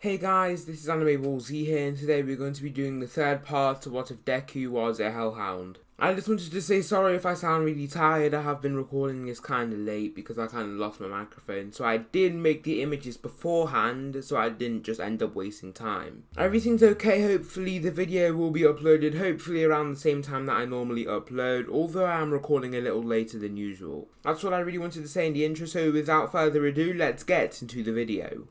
Hey guys, this is Anime Ball Z here, and today we're going to be doing the third part to What If Deku Was a Hellhound. I just wanted to say sorry if I sound really tired. I have been recording this kinda late because I kinda lost my microphone, so I did make the images beforehand so I didn't just end up wasting time. Everything's okay, hopefully the video will be uploaded hopefully around the same time that I normally upload, although I am recording a little later than usual. That's what I really wanted to say in the intro, so without further ado, let's get into the video.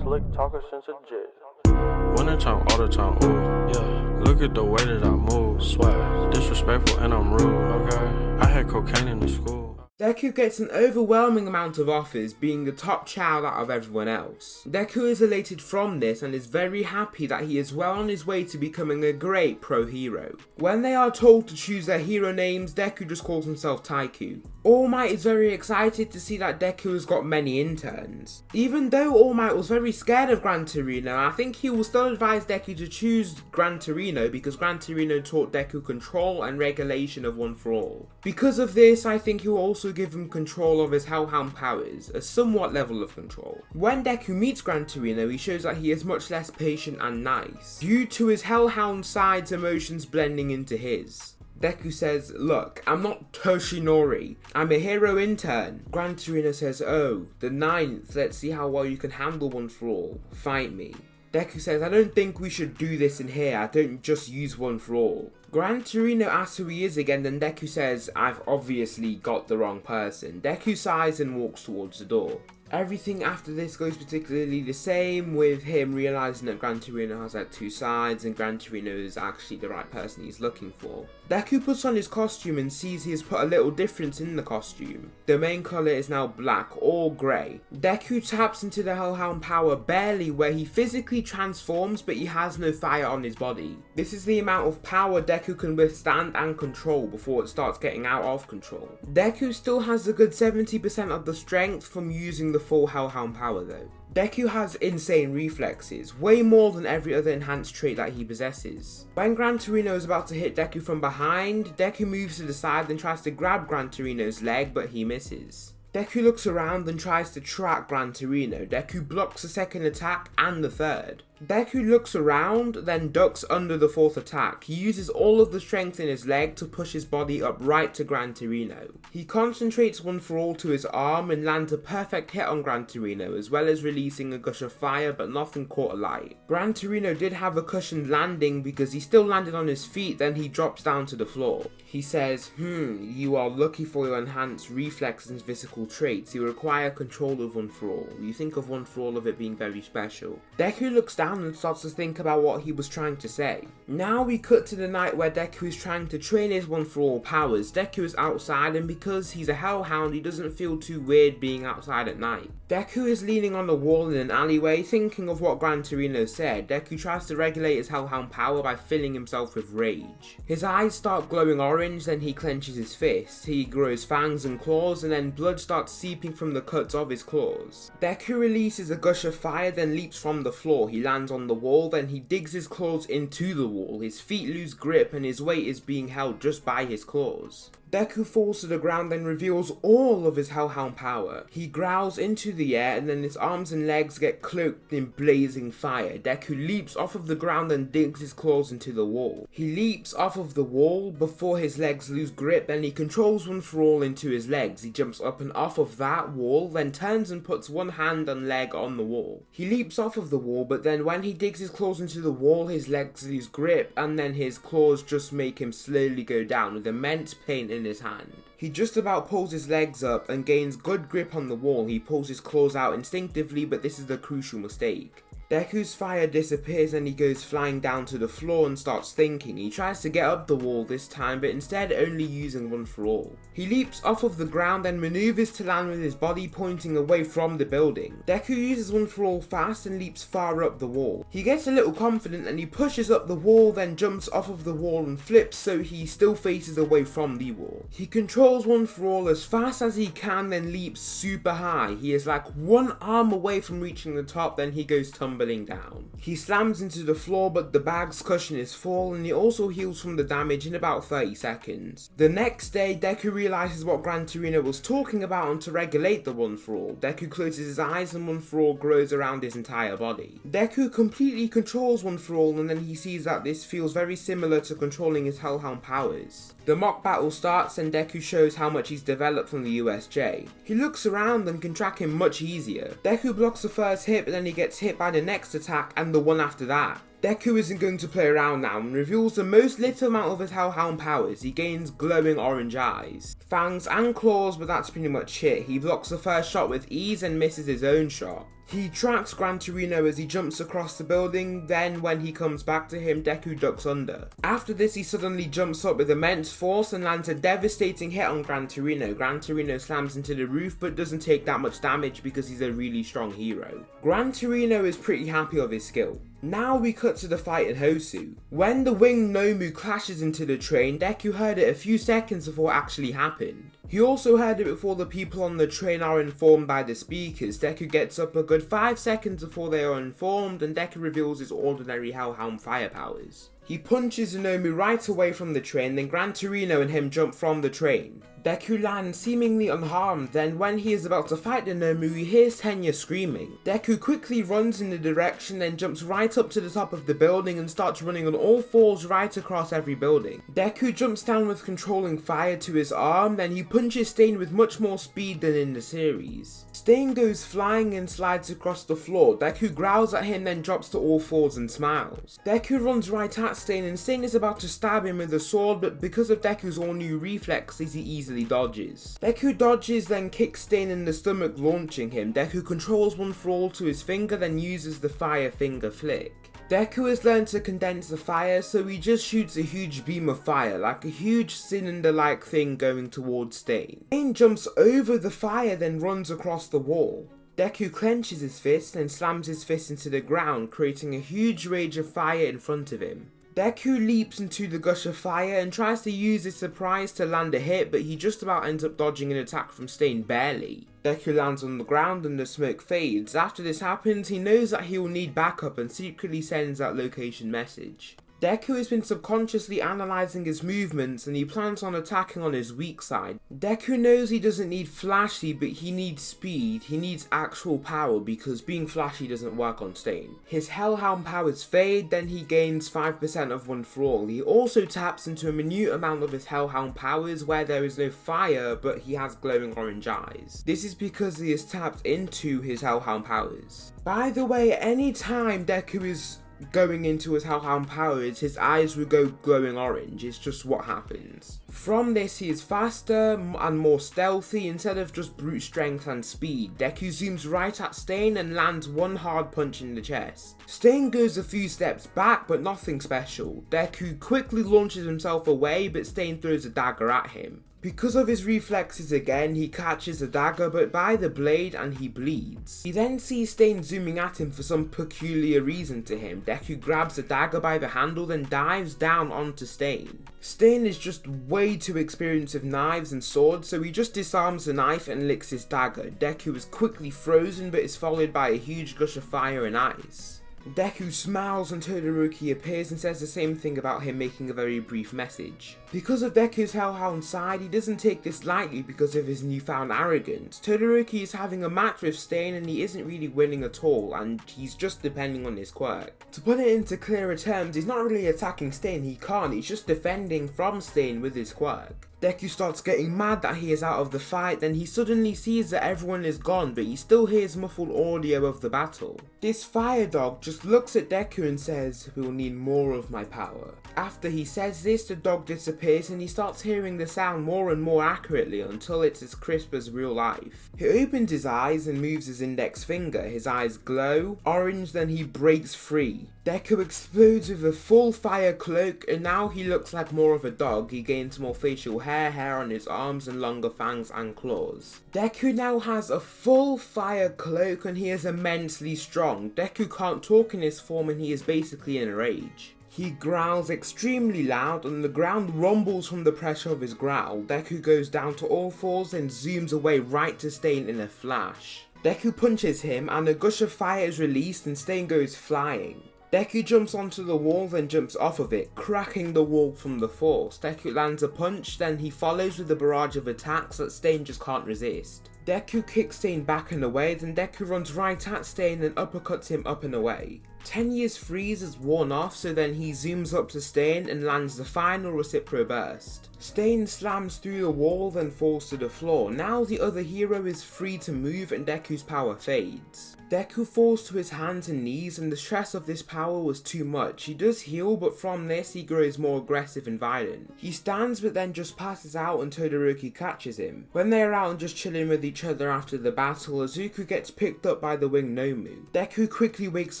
Slick talker since a jet. Winter time, all the time, ooh, yeah. Look at the way that I move, swag. Disrespectful and I'm rude, okay. I had cocaine in the school. Deku gets an overwhelming amount of offers, being the top child out of everyone else. Deku is elated from this and is very happy that he is well on his way to becoming a great pro hero. When they are told to choose their hero names, Deku just calls himself Taiku. All Might is very excited to see that Deku has got many interns. Even though All Might was very scared of Gran Torino, I think he will still advise Deku to choose Gran Torino because Gran Torino taught Deku control and regulation of One For All. Because of this, I think he will also give him control of his Hellhound powers, a somewhat level of control. When Deku meets Gran Torino, he shows that he is much less patient and nice, due to his Hellhound side's emotions blending into his. Deku says, "Look, I'm not Toshinori, I'm a hero intern." Gran Torino says, "Oh, the 9th, let's see how well you can handle One For All. Fight me." Deku says, "I don't think we should do this in here, I don't just use One For All." Gran Torino asks who he is again, then Deku says, "I've obviously got the wrong person." Deku sighs and walks towards the door. Everything after this goes particularly the same, with him realising that Gran Torino has like two sides and Gran Torino is actually the right person he's looking for. Deku puts on his costume and sees he has put a little difference in the costume. The main colour is now black or grey. Deku taps into the Hellhound power barely, where he physically transforms but he has no fire on his body. This is the amount of power Deku can withstand and control before it starts getting out of control. Deku still has a good 70% of the strength from using the full Hellhound power though. Deku has insane reflexes, way more than every other enhanced trait that he possesses. When Gran Torino is about to hit Deku from behind, Deku moves to the side and tries to grab Gran Torino's leg, but he misses. Deku looks around and tries to track Gran Torino. Deku blocks the second attack and the third. Deku looks around, then ducks under the fourth attack. He uses all of the strength in his leg to push his body up right to Gran Torino. He concentrates One For All to his arm and lands a perfect hit on Gran Torino, as well as releasing a gush of fire, but nothing caught alight. Gran Torino did have a cushioned landing because he still landed on his feet, then he drops down to the floor. He says, you are lucky for your enhanced reflexes and physical traits. You require control of One For All. You think of One For All of it being very special. Deku looks down and starts to think about what he was trying to say. Now we cut to the night where Deku is trying to train his One For All powers. Deku is outside, and because he's a Hellhound, he doesn't feel too weird being outside at night. Deku is leaning on the wall in an alleyway, thinking of what Gran Torino said. Deku tries to regulate his Hellhound power by filling himself with rage. His eyes start glowing orange, then he clenches his fist. He grows fangs and claws, and then blood starts seeping from the cuts of his claws. Deku releases a gush of fire, then leaps from the floor. He lands on the wall, then he digs his claws into the wall. His feet lose grip and his weight is being held just by his claws. Deku falls to the ground and reveals all of his Hellhound power. He growls into the air and then his arms and legs get cloaked in blazing fire. Deku leaps off of the ground and digs his claws into the wall. He leaps off of the wall before his legs lose grip, then he controls One For All into his legs. He jumps up and off of that wall, then turns and puts one hand and leg on the wall. He leaps off of the wall, but then when he digs his claws into the wall, his legs lose grip and then his claws just make him slowly go down with immense pain in his hand. He just about pulls his legs up and gains good grip on the wall. He pulls his claws out instinctively, but this is the crucial mistake. Deku's fire disappears and he goes flying down to the floor and starts thinking. He tries to get up the wall this time, but instead only using One For All. He leaps off of the ground and maneuvers to land with his body pointing away from the building. Deku uses One For All fast and leaps far up the wall. He gets a little confident and he pushes up the wall, then jumps off of the wall and flips so he still faces away from the wall. He controls One For All as fast as he can, then leaps super high. He is like one arm away from reaching the top, then he goes tumbling tumbling down. He slams into the floor, but the bag's cushion is full, and he also heals from the damage in about 30 seconds. The next day, Deku realizes what Gran Torino was talking about, and to regulate the One For All, Deku closes his eyes and One For All grows around his entire body. Deku completely controls One For All, and then he sees that this feels very similar to controlling his Hellhound powers. The mock battle starts and Deku shows how much he's developed from the USJ. He looks around and can track him much easier. Deku blocks the first hit, but then he gets hit by the next attack and the one after that. Deku isn't going to play around now and reveals the most little amount of his Hellhound powers. He gains glowing orange eyes, fangs and claws, but that's pretty much it. He blocks the first shot with ease and misses his own shot. He tracks Gran Torino as he jumps across the building, then when he comes back to him, Deku ducks under. After this, he suddenly jumps up with immense force and lands a devastating hit on Gran Torino. Gran Torino slams into the roof but doesn't take that much damage because he's a really strong hero. Gran Torino is pretty happy of his skill. Now we cut to the fight in Hosu. When the winged Nomu clashes into the train, Deku heard it a few seconds before it actually happened. He also heard it before the people on the train are informed by the speakers. Deku gets up a good 5 seconds before they are informed, and Deku reveals his ordinary Hellhound fire powers. He punches Nomu right away from the train, then Gran Torino and him jump from the train. Deku lands seemingly unharmed, then when he is about to fight the Nomu, he hears Tenya screaming. Deku quickly runs in the direction, then jumps right up to the top of the building and starts running on all fours right across every building. Deku jumps down with controlling fire to his arm, then he punches Stain with much more speed than in the series. Stain goes flying and slides across the floor. Deku growls at him, then drops to all fours and smiles. Deku runs right at Stain, and Stain is about to stab him with a sword, but because of Deku's all new reflexes, he easily dodges. Deku dodges, then kicks Stain in the stomach, launching him. Deku controls One For All to his finger, then uses the fire finger flick. Deku has learned to condense the fire, so he just shoots a huge beam of fire, like a huge cylinder-like thing going towards Stain. Stain jumps over the fire, then runs across the wall. Deku clenches his fist, then slams his fist into the ground, creating a huge rage of fire in front of him. Deku leaps into the gush of fire and tries to use his surprise to land a hit, but he just about ends up dodging an attack from Stain barely. Deku lands on the ground and the smoke fades. After this happens, he knows that he will need backup and secretly sends that location message. Deku has been subconsciously analysing his movements and he plans on attacking on his weak side. Deku knows he doesn't need flashy, but he needs speed. He needs actual power because being flashy doesn't work on Stain. His Hellhound powers fade, then he gains 5% of One For All. He also taps into a minute amount of his Hellhound powers where there is no fire, but he has glowing orange eyes. This is because he has tapped into his Hellhound powers. By the way, anytime Deku is going into his Hellhound powers, his eyes will go glowing orange. It's just what happens. From this, he is faster and more stealthy instead of just brute strength and speed. Deku zooms right at Stain and lands one hard punch in the chest. Stain goes a few steps back, but nothing special. Deku quickly launches himself away, but Stain throws a dagger at him. Because of his reflexes again, he catches the dagger but by the blade and he bleeds. He then sees Stain zooming at him for some peculiar reason to him. Deku grabs the dagger by the handle then dives down onto Stain. Stain is just way too experienced with knives and swords, so he just disarms the knife and licks his dagger. Deku is quickly frozen but is followed by a huge gush of fire and ice. Deku smiles and Todoroki appears and says the same thing about him making a very brief message. Because of Deku's Hellhound side, he doesn't take this lightly because of his newfound arrogance. Todoroki is having a match with Stain and he isn't really winning at all, and he's just depending on his quirk. To put it into clearer terms, he's not really attacking Stain, he can't, he's just defending from Stain with his quirk. Deku starts getting mad that he is out of the fight, then he suddenly sees that everyone is gone, but he still hears muffled audio of the battle. This fire dog just looks at Deku and says, "We'll need more of my power." After he says this, the dog disappears and he starts hearing the sound more and more accurately until it's as crisp as real life. He opens his eyes and moves his index finger. His eyes glow orange, then he breaks free. Deku explodes with a full fire cloak and now he looks like more of a dog. He gains more facial hair on his arms and longer fangs and claws. Deku now has a full fire cloak and he is immensely strong. Deku can't talk in his form and he is basically in a rage. He growls extremely loud and the ground rumbles from the pressure of his growl. Deku goes down to all fours and zooms away right to Stain in a flash. Deku punches him and a gush of fire is released and Stain goes flying. Deku jumps onto the wall, then jumps off of it, cracking the wall from the force. Deku lands a punch, then he follows with a barrage of attacks that Stain just can't resist. Deku kicks Stain back and away, then Deku runs right at Stain and uppercuts him up and away. 10 years freeze is worn off, so then he zooms up to Stain and lands the final Recipro burst. Stain slams through the wall, then falls to the floor. Now the other hero is free to move and Deku's power fades. Deku falls to his hands and knees, and the stress of this power was too much. He does heal, but from this he grows more aggressive and violent. He stands but then just passes out and Todoroki catches him. When they are out and just chilling with each other after the battle, Izuku gets picked up by the winged Nomu. Deku quickly wakes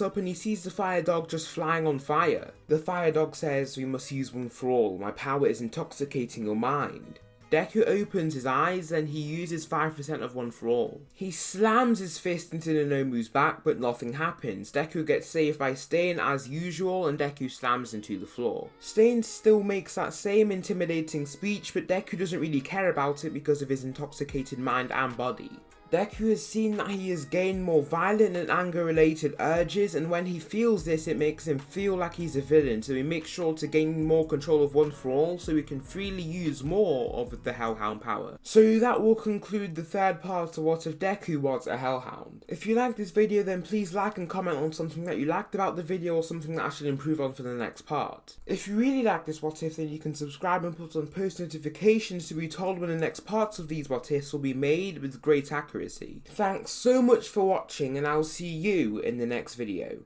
up and he sees the fire dog just flying on fire. The fire dog says, "We must use one for all, my power is intoxicating your mind." Deku opens his eyes, then he uses 5% of one for all. He slams his fist into the Nomu's back, but nothing happens. Deku gets saved by Stain as usual, and Deku slams into the floor. Stain still makes that same intimidating speech, but Deku doesn't really care about it because of his intoxicated mind and body. Deku has seen that he has gained more violent and anger related urges, and when he feels this it makes him feel like he's a villain, so he makes sure to gain more control of one for all so he can freely use more of the Hellhound power. So that will conclude the third part of what if Deku was a Hellhound. If you liked this video then please like and comment on something that you liked about the video or something that I should improve on for the next part. If you really like this what if then you can subscribe and put on post notifications to be told when the next parts of these what ifs will be made with great accuracy. Thanks so much for watching and I'll see you in the next video.